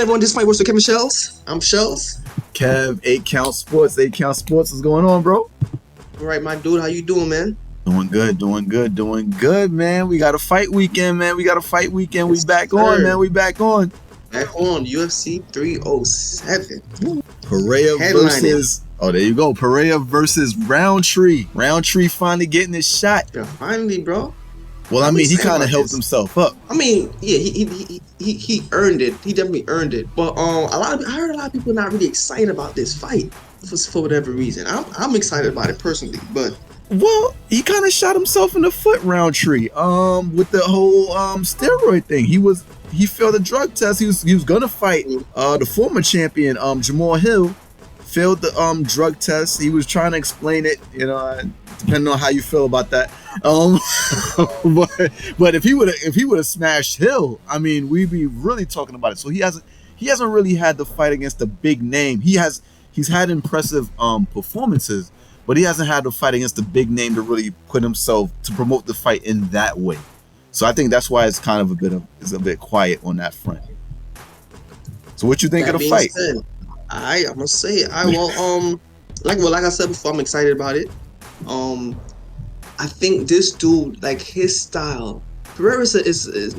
everyone? This fight works with Kevin Shells. I'm Shells. Kev, 8 Count Sports. 8 Count Sports. What's going on, bro? All right, my dude. How you doing, man? Doing good, man. We got a fight weekend, man. We Yes, back sir. on, man. We back on. Back on UFC 307. Pereira Headlining. versus... Oh, there you go. Pereira versus Roundtree. Roundtree finally getting his shot. Yeah, finally, bro. Well, I mean, he excited kind of about helped this. himself up. I mean, yeah, he earned it. He definitely earned it. But I heard a lot of people not really excited about this fight for whatever reason. I'm excited about it personally, but Well, he kind of shot himself in the foot, Roundtree. With the whole steroid thing. He failed a drug test. He was gonna fight the former champion, Jamal Hill. Failed the drug test. He was trying to explain it, depending on how you feel about that. But if he would have smashed Hill, I mean, we'd be really talking about it. So he hasn't really had the fight against the big name. He's had impressive performances, but he hasn't had to fight against the big name to really put himself to promote the fight in that way. So I think that's why it's kind of a bit quiet on that front. So what you think that of the being fight? said, I must say, like I said before, I'm excited about it. I think this dude, like his style, Pereira is it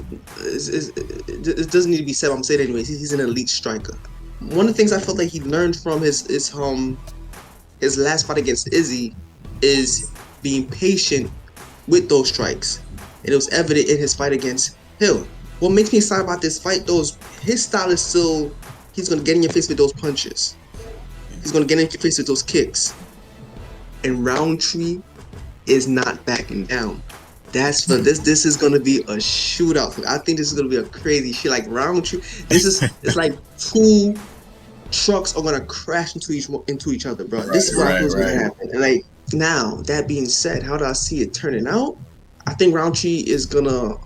doesn't need to be said. I'm saying it anyways. He's an elite striker. One of the things I felt like he learned from his last fight against Izzy is being patient with those strikes. And it was evident in his fight against Hill. What makes me excited about this fight, though, is his style is still, he's going to get in your face with those punches. He's going to get in your face with those kicks. And Roundtree is not backing down. That's for this is going to be a shootout. I think this is going to be a crazy shit. Like Roundtree, it's like two trucks are going to crash into each other, bro. This is what I think is going to happen. And like, now, that being said, how do I see it turning out? I think Roundtree is gonna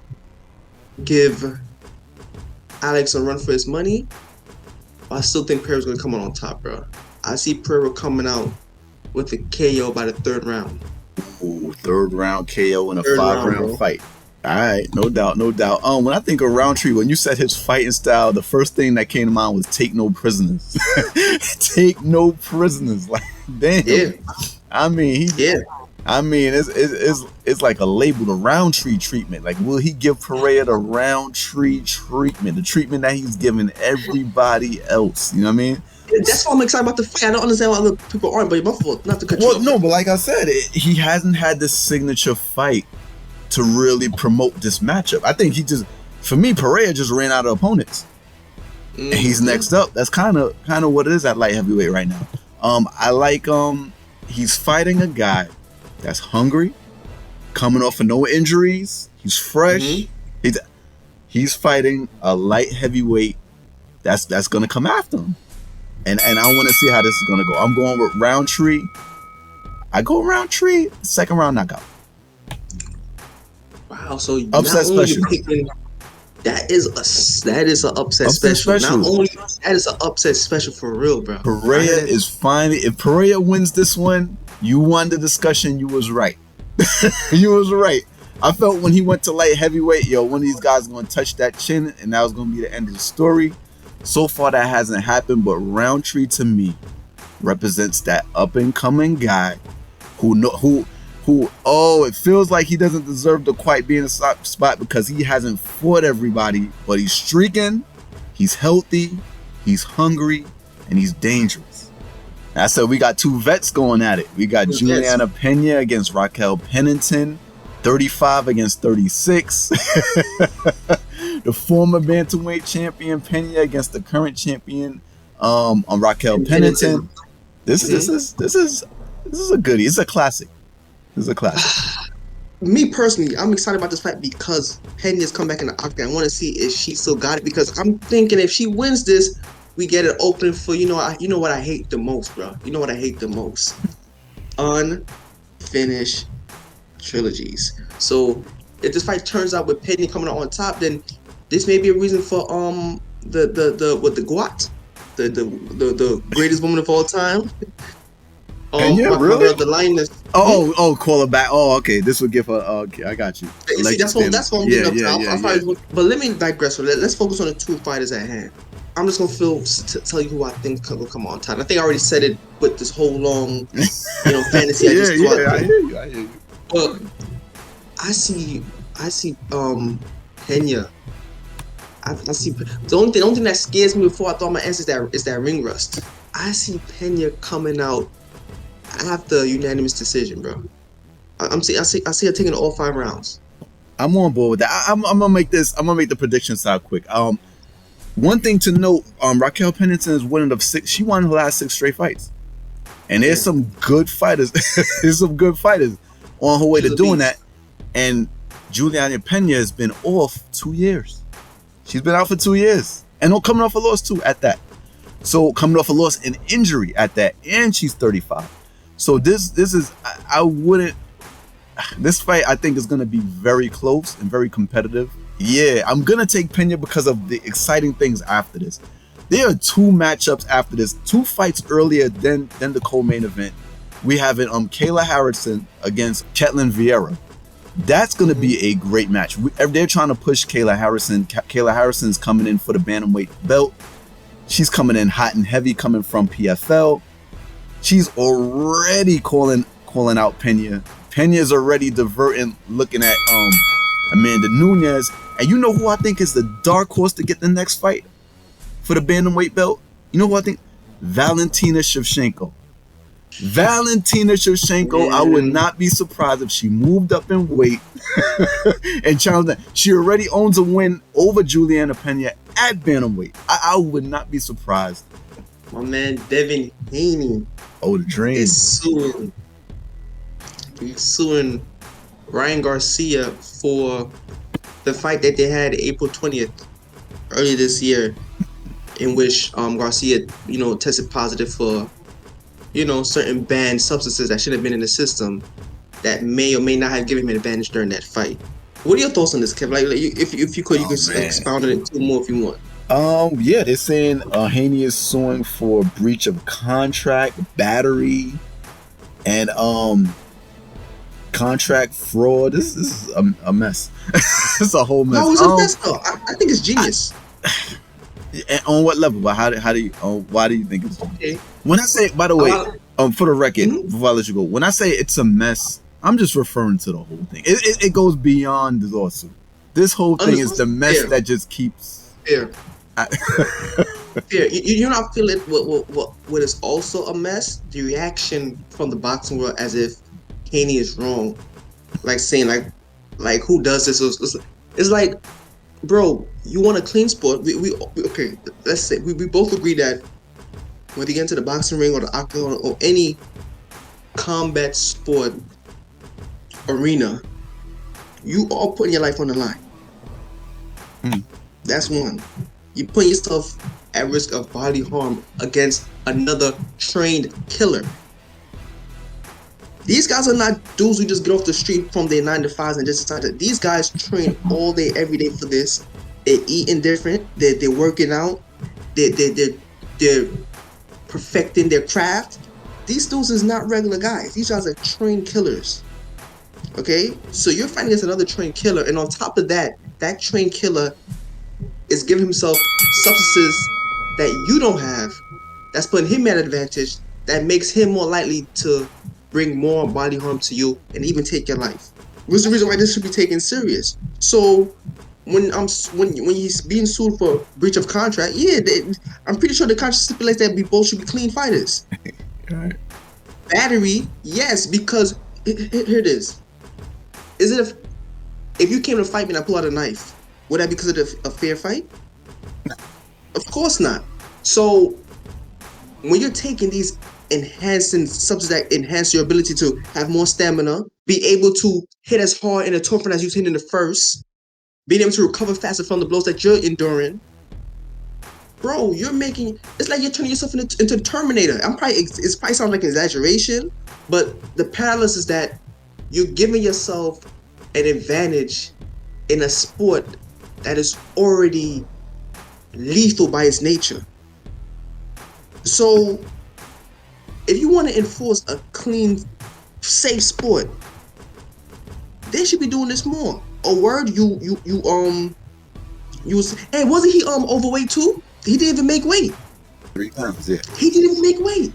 give Alex a run for his money. But I still think Pereira's gonna come out on top, bro. I see Pereira coming out with a KO by the third round. Ooh, third round KO in a 5-round fight. All right, no doubt. When I think of Roundtree, when you said his fighting style, the first thing that came to mind was take no prisoners. Take no prisoners. Like, damn. Yeah. I mean, it's like a label, the Roundtree treatment. Like, will he give Pereira the Roundtree treatment, the treatment that he's giving everybody else? You know what I mean? That's why I'm excited about the fight. I don't understand why other people aren't, but my fault, not to cut you off. No, but like I said, he hasn't had this signature fight to really promote this matchup. I think for me, Pereira just ran out of opponents. And he's next up. That's kind of what it is at light heavyweight right now. I like he's fighting a guy that's hungry, coming off of no injuries. He's fresh. He's fighting a light heavyweight that's gonna come after him. And I want to see how this is gonna go. I'm going with Roundtree. I go Roundtree, second round knockout. Wow, so upset special. That is an upset special. Not only that is an upset special for real, bro. Pereira is finally. If Pereira wins this one, you won the discussion. You was right. You was right. I felt when he went to light heavyweight, one of these guys is going to touch that chin, and that was going to be the end of the story. So far, that hasn't happened. But Roundtree to me represents that up and coming guy who it feels like he doesn't deserve to quite be in the spot because he hasn't fought everybody, but he's streaking, he's healthy, he's hungry, and he's dangerous. I said we got two vets going at it. We got Juliana Pena against Raquel Pennington, 35 against 36. The former bantamweight champion Pena against the current champion on Raquel Pennington. This is a goodie. It's a classic. Me personally, I'm excited about this fight because Pena's come back in the octagon. I want to see if she still got it because I'm thinking if she wins this, we get it open for you know what I hate the most, bro. You know what I hate the most? Unfinished trilogies. So if this fight turns out with Pena coming out on top, then this may be a reason for the GOAT, the greatest woman of all time. Really? The lioness. Call her back. Oh, okay. This would give her. Okay, I got you. See, that's what I'm getting up to. But let me digress. Let's focus on the two fighters at hand. I'm just gonna tell you who I think will come on top. I think I already said it with this whole long, fantasy I Yeah, just threw out yeah, I there. hear you. I hear you. But I see Pena. I see the only thing that scares me before I thought my answer is that ring rust. I see Pena coming out after unanimous decision, bro. I see her taking all 5 rounds. I'm on board with that. I'm gonna make this. I'm gonna make the prediction side quick. One thing to note, Raquel Pennington is winning of 6. She won her last 6 straight fights, and there's Yeah. some good fighters. There's some good fighters on her way She's to a doing beast. that. And Juliana Pena has been off 2 years. She's been out for 2 years, and coming off a loss too at that. So coming off a loss and injury at that, and she's 35. So this is I wouldn't. This fight I think is going to be very close and very competitive. Yeah, I'm going to take Pena because of the exciting things after this. There are 2 matchups after this, 2 fights earlier than the co-main event. We have it Kayla Harrison against Ketlin Vieira. That's going to be a great match. They're trying to push Kayla Harrison. Kayla Harrison's coming in for the bantamweight belt. She's coming in hot and heavy, coming from PFL. She's already calling out Pena. Pena's already diverting, looking at Amanda Nunes. And you know who I think is the dark horse to get the next fight for the bantamweight belt? You know who I think? Valentina Shevchenko. Valentina Shevchenko, I would not be surprised if she moved up in weight and challenged that. She already owns a win over Juliana Pena at bantamweight. I would not be surprised. My man Devin Haney Oh, the dream. is suing Ryan Garcia for the fight that they had April 20th earlier this year, in which Garcia, tested positive for, certain banned substances that shouldn't have been in the system that may or may not have given him an advantage during that fight. What are your thoughts on this, Kevin? If you could, you could expound on it 2 more if you want. Yeah, they're saying Haney is suing for breach of contract, battery, and contract fraud. This is a mess. It's a whole mess. How is it messed up? I think it's genius. On what level? But how do you? Why do you think it's genius? Okay. When I say, by the way, for the record, before I let you go, when I say it's a mess, I'm just referring to the whole thing. It goes beyond the lawsuit. This whole thing is the mess that just keeps. Fair. Fair. You're not feeling what is also a mess? The reaction from the boxing world as if Haney is wrong, like saying like who does this? It's like, bro, you want a clean sport? We okay. Let's say we both agree that whether you get into the boxing ring or the octagon or any combat sport arena, you all putting your life on the line. That's one. You're putting yourself at risk of bodily harm against another trained killer. These guys are not dudes who just get off the street from their 9 to 5s and just decide that. These guys train all day, every day for this. They're eating different. They're working out. They're perfecting their craft. These dudes is not regular guys. These guys are trained killers. Okay? So you're fighting against another trained killer, and on top of that, that trained killer is giving himself substances that you don't have, that's putting him at an advantage, that makes him more likely to bring more body harm to you and even take your life. Which is the reason why this should be taken serious. So when he's being sued for breach of contract, I'm pretty sure the contract stipulates that we both should be clean fighters. Right. Battery, yes, because here it is. Is it if you came to fight me and I pull out a knife, would that be because of a fair fight? Of course not. So when you're taking these enhancing substances that enhance your ability to have more stamina, be able to hit as hard in the tough as you hit in the first, being able to recover faster from the blows that you're enduring, bro, it's like you're turning yourself into Terminator. It probably sounds like an exaggeration, but the parallels is that you're giving yourself an advantage in a sport that is already lethal by its nature. So if you want to enforce a clean, safe sport, they should be doing this more. A word hey, wasn't he overweight too? He didn't even make weight. 3 pounds, yeah. He didn't even make weight.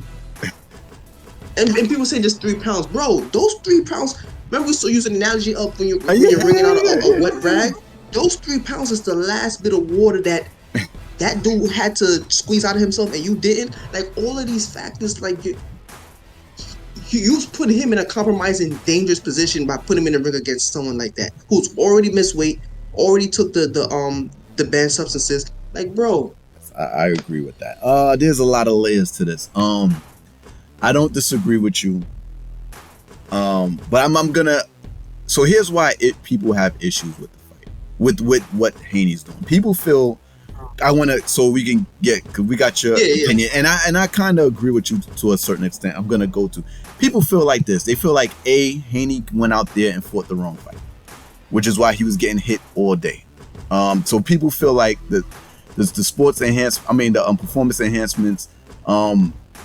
And people say just 3 pounds, bro. Those 3 pounds. Remember we still use an analogy of when you're wringing out a wet rag. Those 3 pounds is the last bit of water that dude had to squeeze out of himself, and you didn't. Like all of these factors, like you put him in a compromising, dangerous position by putting him in the ring against someone like that who's already missed weight, already took the banned substances. Like, bro. I agree with that. There's a lot of layers to this. I don't disagree with you. But I'm gonna. So here's why people have issues with the fight, with what Haney's doing. People feel. I want to, so we can get, cause we got your opinion, and I kind of agree with you to a certain extent. I'm gonna go to. People feel like this. They feel like Haney went out there and fought the wrong fight, which is why he was getting hit all day. So people feel like the sports the performance enhancements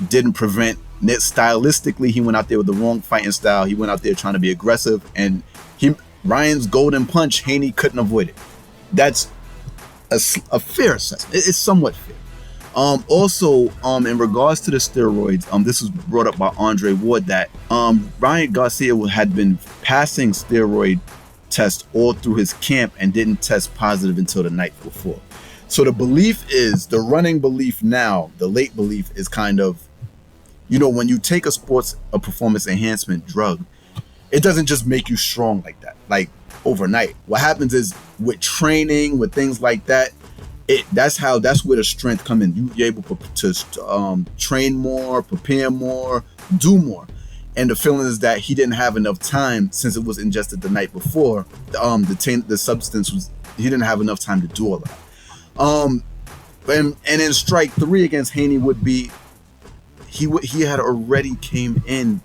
didn't prevent. Stylistically, he went out there with the wrong fighting style. He went out there trying to be aggressive, and Ryan's golden punch, Haney couldn't avoid it. That's a fair assessment. It's somewhat fair. Also, in regards to the steroids, this was brought up by Andre Ward that Ryan Garcia had been passing steroid tests all through his camp and didn't test positive until the night before. So the running belief now, the late belief is kind of, when you take a performance enhancement drug, it doesn't just make you strong like that, like overnight. What happens is with training, with things like that, that's where the strength comes in. You're able to train more, prepare more, do more. And the feeling is that he didn't have enough time, since it was ingested the night before. The substance he didn't have enough time to do all that. And in strike 3 against Haney would be, he had already came in.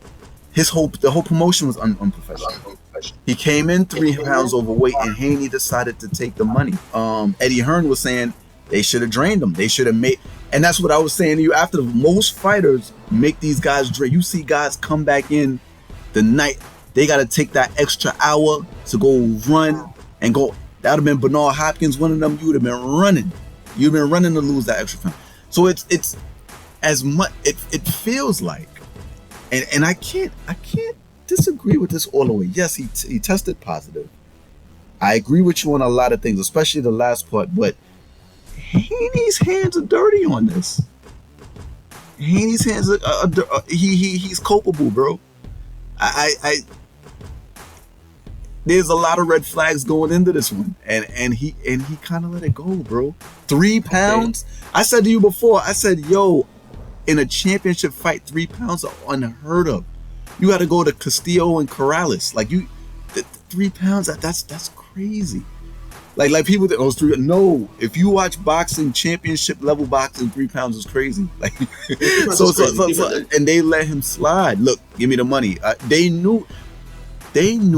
The whole promotion was unprofessional. He came in 3 pounds overweight, and Haney decided to take the money. Eddie Hearn was saying they should have drained him. They should have made, and that's what I was saying to you. After most fighters make these guys drain, you see guys come back in the night. They got to take that extra hour to go run and go. That would have been Bernard Hopkins, one of them. You would have been running. You've been running to lose that extra pound. So it's as much. It feels like, and I can't disagree with this all the way. Yes, he tested positive. I agree with you on a lot of things, especially the last part. But Haney's hands are dirty on this. Haney's hands are he's culpable, bro. I there's a lot of red flags going into this one, and he kind of let it go, bro. 3 pounds. Okay. I said to you before. I said, yo, in a championship fight, 3 pounds are unheard of. You got to go to Castillo and Corrales. Like 3 pounds. That's crazy. Like people that those 3. No, if you watch boxing, championship level boxing, 3 pounds is crazy. Like so, and they let him slide. Look, give me the money. They knew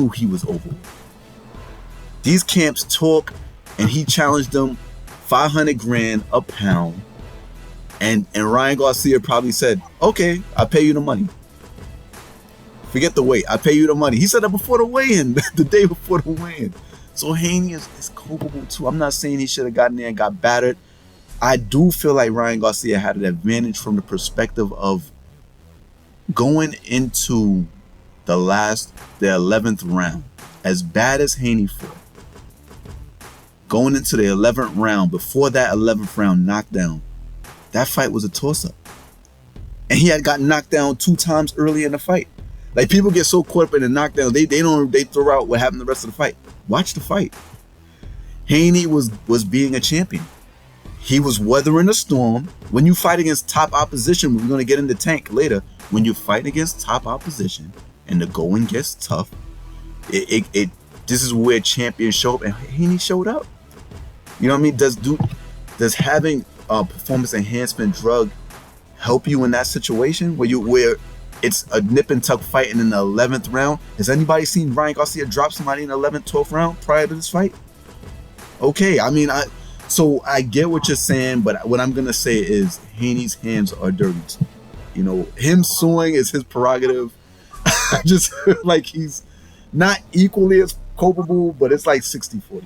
he was overweight. These camps talk, and he challenged them 500 grand a pound. And Ryan Garcia probably said, okay, I'll pay you the money. Forget the weight. I'll pay you the money. He said that before the weigh-in, the day before the weigh-in. So Haney is culpable too. I'm not saying he should have gotten there and got battered. I do feel like Ryan Garcia had an advantage from the perspective of going into the 11th round. As bad as Haney fought, going into the 11th round, before that 11th round knockdown, that fight was a toss-up. And he had gotten knocked down 2 times early in the fight. Like, people get so caught up in the knockdown, they throw out what happened the rest of the fight. Watch the fight. Haney was being a champion. He was weathering a storm. When you fight against top opposition, we're going to get into Tank later. When you fight against top opposition and the going gets tough, this is where champions show up, and Haney showed up. You know what I mean? Does having a performance enhancement drug help you in that situation where it's a nip and tuck fight, and in the 11th round, has anybody seen Ryan Garcia drop somebody in the 11th, 12th round prior to this fight? Okay, I mean, I get what you're saying, but what I'm gonna say is Haney's hands are dirty. You know, him suing is his prerogative. I just feel like he's not equally as culpable, but it's like 60-40.